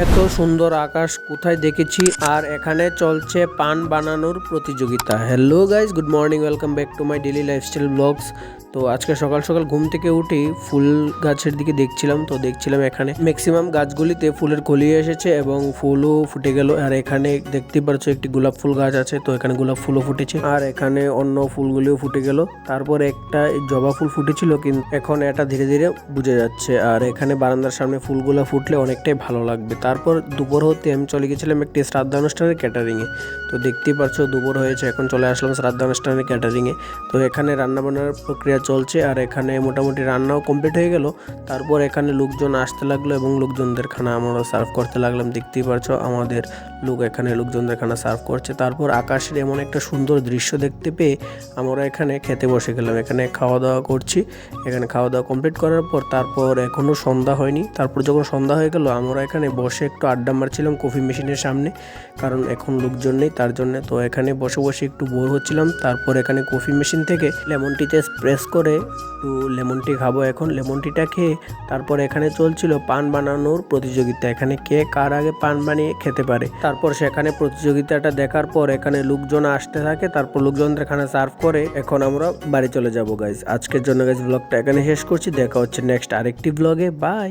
এত সুন্দর আকাশ কোথায় দেখেছি। আর এখানে চলছে পান বানানোর প্রতিযোগিতা। Hello guys, good morning, welcome back to my daily lifestyle blogs. তো আজকে সকাল সকাল ঘুম থেকে উঠেই ফুল গাছের দিকে দেখছিলাম। তো দেখছিলাম এখানে ম্যাক্সিমাম গাছগুলিতে ফুলের কলি এসেছে এবং ফুলও ফুটে গেল। আর এখানে দেখতে পাচ্ছ একটি গোলাপ ফুল গাছ আছে, তো এখানে গোলাপ ফুলও ফুটেছে। আর এখানে অন্য ফুলগুলিও ফুটে গেল। তারপর একটা জবা ফুল ফুটেছিল, কিন্তু এখন এটা ধীরে ধীরে বুঝে যাচ্ছে। আর এখানে বারান্দার সামনে ফুলগুলো ফুটলে অনেকটাই ভালো লাগবে। তারপর দুপুর হতে আমি চলে গেছিলাম একটি শ্রাদ্ধ অনুষ্ঠানের ক্যাটারিংয়ে। তো দেখতেই পাচ্ছ দুপুর হয়েছে, এখন চলে আসলাম শ্রাদ্ধ অনুষ্ঠানের ক্যাটারিংয়ে। তো এখানে রান্নাবান্নার প্রক্রিয়া চলছে আর এখানে মোটামুটি রান্নাও কমপ্লিট হয়ে গেল। তারপর এখানে লোকজন আসতে লাগলো এবং লোকজনদের খানা আমরা সার্ভ করতে লাগলাম। দেখতেই পাচ্ছ আমাদের লোক এখানে লোকজনদের খানা সার্ভ করছে। তারপর আকাশের এমন একটা সুন্দর দৃশ্য দেখতে পেয়ে আমরা এখানে খেতে বসে গেলাম। এখানে খাওয়া দাওয়া করছি। এখানে খাওয়া দাওয়া কমপ্লিট করার পর তারপর এখনও সন্ধ্যা হয়নি। তারপর যখন সন্ধ্যা হয়ে গেল আমরা এখানে বসে একটু আড্ডা মারছিলাম কফি মেশিনের সামনে, কারণ এখন লোকজন নেই তার জন্য। তো এখানে বসে বসে একটু বোর হচ্ছিলাম। তারপর এখানে কফি মেশিন থেকে লেমন টিতে প্রেস করে একটু লেমন টি খাবো। এখন লেমন টিটা খেয়ে তারপর এখানে চলছিল পান বানানোর প্রতিযোগিতা। এখানে কে কার আগে পান বানিয়ে খেতে পারে। তারপর সেখানে প্রতিযোগিতাটা দেখার পর এখানে লোকজন আসতে থাকে। তারপর লোকজনদের খানা সার্ভ করে এখন আমরা বাড়ি চলে যাব গাইজ। আজকের জন্য গাইজ ব্লগটা এখানে শেষ করছি। দেখা হচ্ছে নেক্সট আরেকটি ব্লগে। বাই।